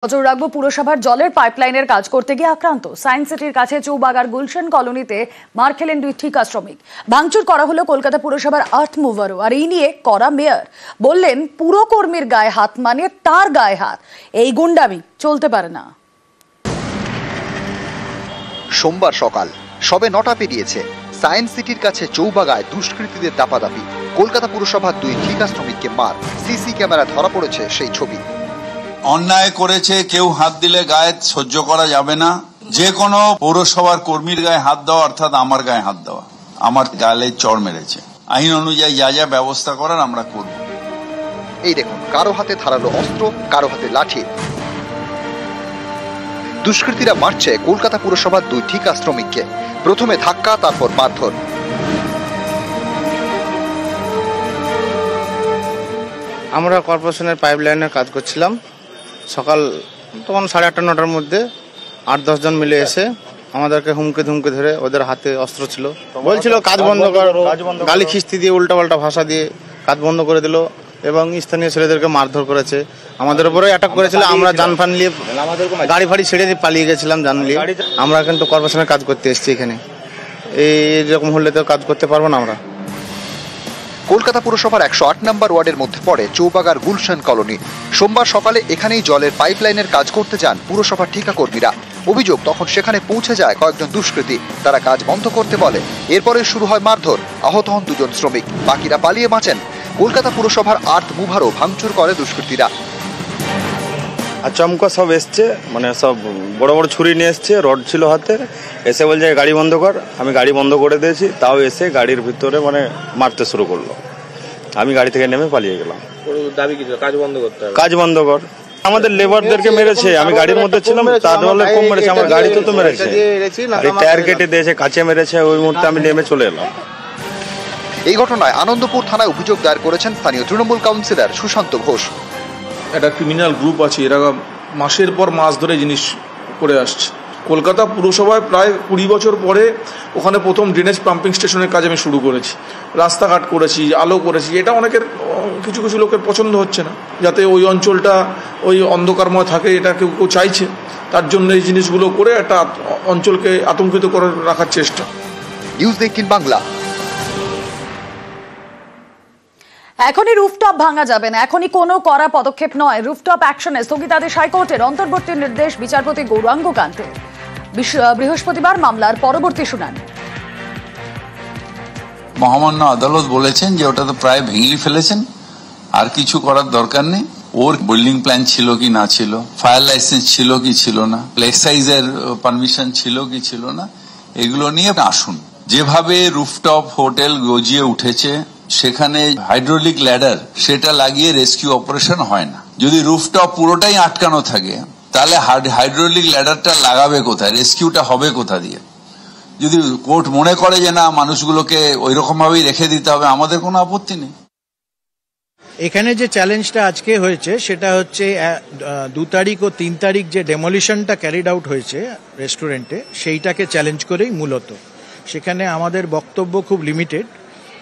নজর রাখবো পুরসভার জলের পাইপলাইনের কাজ করতে গিয়ে আক্রান্ত সায়েন্স সিটির কাছে চৌবাগার গুলশান কলোনিতে মার খেলেন 2 ঠিকা শ্রমিক। ভাঙচুর করা হলো কলকাতা পুরসভার আর্থ মুভারও। আর এই নিয়ে করা মেয়র বললেন পুরকর্মীর গায়ে হাত মানে তার গায়ে হাত, এই গুন্ডামি চলতে পারে না। সোমবার সকাল সবে 9টা পেরিয়েছে, সায়েন্স সিটির কাছে চৌবাগায় দুষ্কৃতীদের দাপাদাপি। কলকাতা পুরসভার 2 ঠিকা শ্রমিককে মার, সিসি ক্যামেরা ধরা পড়েছে সেই ছবি। অন্যায় করেছে, কেউ হাত দিলে গায়ে সহ্য করা যাবে না। যে কোনো পৌরসভার কর্মীর গায়ে হাত দেওয়া অর্থাৎ আমার গায়ে হাত দেওয়া, আমার গালে চড় মেরেছে। আইন অনুযায়ী যা যা ব্যবস্থা করার আমরা করব। এই দেখুন, কারো হাতে ধারালো অস্ত্র, কারো হাতে লাঠি। দুষ্কৃতীরা মারছে কলকাতা পুরসভার 2 ঠিকা শ্রমিককে। প্রথমে ধাক্কা, তারপর মারধর। আমরা কর্পোরেশনের পাইপলাইনের কাজ করছিলাম। সকাল তখন 8:30-9টার মধ্যে 8-10 জন মিলে এসে আমাদেরকে হুমকে ধুমকে ধরে, ওদের হাতে অস্ত্র ছিল, বলছিল কাজ বন্ধ করো, গালি খিস্তি দিয়ে উল্টাপাল্টা ভাষা দিয়ে কাজ বন্ধ করে দিল এবং স্থানীয় ছেলেদেরকে মারধর করেছে। আমাদের উপরে অ্যাটাক করেছিল। আমরা জানফান নিয়ে গাড়ি ফাড়ি ছেড়ে দিয়ে পালিয়ে গেছিলাম জান নিয়ে। আমরা কিন্তু কর্পোরেশনের কাজ করতে এসেছি এখানে, এইরকম হলে তো কাজ করতে পারবো না আমরা। কলকাতা পুরসভার 108 নম্বর ওয়ার্ডের মধ্যে পড়ে চৌবাগার গুলশান কলোনি। সোমবার সকালে এখানেই জলের পাইপলাইনের কাজ করতে যান পুরসভার ঠিকা কর্মীরা। অভিযোগ, তখন সেখানে পৌঁছে যায় কয়েকজন দুষ্কৃতী। তারা কাজ বন্ধ করতে বলে। এরপরে শুরু হয় মারধর। আহত হন 2 জন শ্রমিক, বাকিরা পালিয়ে বাঁচেন। কলকাতা পুরসভার আর্থ মুভারও ভাঙচুর করে দুষ্কৃতীরা। আচমকা সব এসছে, মানে সব বড় বড় ছুরি নিয়ে এসছে, রড ছিল হাতে, এসে বলছে গাড়ি বন্ধ কর। আমি গাড়ি বন্ধ করে দিয়েছি, তাও এসে গাড়ির ভিতরে মানে মারতে শুরু করলো। আমি গাড়ি থেকে নেমে পালিয়ে গেলাম। দাবি কি ছিল? কাজ বন্ধ করতে হবে। কাজ বন্ধ কর। আমাদের লেবারদেরকে মেরেছে, আমি গাড়ির মধ্যে ছিলাম, তাহলে কম মেরেছে, আমার গাড়িতে তো মেরেছে, টায়ার কেটে দিয়েছে, কাছে মেরেছে। ওই মুহূর্তে আমি নেমে চলে এলাম। এই ঘটনায় আনন্দপুর থানায় অভিযোগ দায়ের করেছেন স্থানীয় তৃণমূল কাউন্সিলর সুশান্ত ঘোষ। একটা ক্রিমিনাল গ্রুপ আছে, এরা মাসের পর মাস ধরে জিনিস করে আসছে। কলকাতা পুরসভায় প্রায় 20 বছর পরে ওখানে প্রথম ড্রেনেজ পাম্পিং স্টেশনের কাজ আমি শুরু করেছি। রাস্তাঘাট করেছি, আলো করেছি। এটা অনেকের, কিছু কিছু লোকের পছন্দ হচ্ছে না, যাতে ওই অঞ্চলটা ওই অন্ধকারময় থাকে, এটা কেউ কেউ চাইছে। তার জন্য এই জিনিসগুলো করে একটা অঞ্চলকে আতঙ্কিত করে রাখার চেষ্টা। নিউজ 18 বাংলা। এখনই রুফটপ ভাঙা যাবে না, এখনই কোনো কড়া পদক্ষেপ নয়। রুফটপ অ্যাকশনে স্থগিতাদেশ হাইকোর্টের। অন্তর্বর্তী নির্দেশ বিচারপতি গৌরাঙ্গ কান্তের। বৃহস্পতিবার মামলার পরবর্তী শুনানি। মহামান্য আদালত বলেছেন যে ওটা তো প্রায় ভেঙেই ফেলেছেন, আর কিছু করার দরকার নেই। ওর বিল্ডিং প্ল্যান ছিল কি না ছিল, ফায়ার লাইসেন্স ছিল কি ছিল না, এক্সাইজের পারমিশন ছিল কি ছিল না, এগুলো নিয়ে আসুন। যেভাবে রুফটপ হোটেল গজিয়ে উঠেছে, সেখানে হাইড্রোলিক ল্যাডার সেটা লাগিয়ে রেস্কিউ অপারেশন হয় না। যদি রুফটপ পুরোটাই আটকানো থাকে, তাহলে হাইড্রোলিক ল্যাডারটা লাগাবে কোথায়, রেস্কিউটা হবে কোথা দিয়ে? যদি কোর্ট মনে করে যে না, মানুষগুলোকে ওই রকম ভাবেই রেখে দিতে হবে, আমাদের কোনো আপত্তি নেই। এখানে যে চ্যালেঞ্জটা আজকে হয়েছে সেটা হচ্ছে 2 তারিখ ও 3 তারিখ যে ডেমোলিশনটা ক্যারিড আউট হয়েছে রেস্টুরেন্টে, সেইটাকে চ্যালেঞ্জ করেই মূলত। সেখানে আমাদের বক্তব্য খুব লিমিটেড,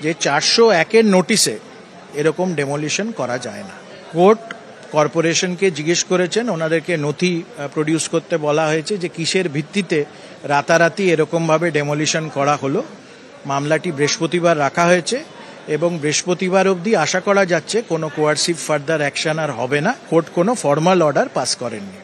যে 401-এর নোটিশে এরকম ডেমোলিশন করা যায় না। কোর্ট কর্পোরেশনকে জিজ্ঞেস করেছেন, ওনাদেরকে নথি প্রডিউস করতে বলা হয়েছে যে কিসের ভিত্তিতে রাতারাতি এরকমভাবে ডেমোলিশন করা হলো। মামলাটি বৃহস্পতিবার রাখা হয়েছে এবং বৃহস্পতিবার অবধি আশা করা যাচ্ছে কোনো কোয়ার্সিভ ফার্দার অ্যাকশন আর হবে না। কোর্ট কোনো ফর্মাল অর্ডার পাস করেননি।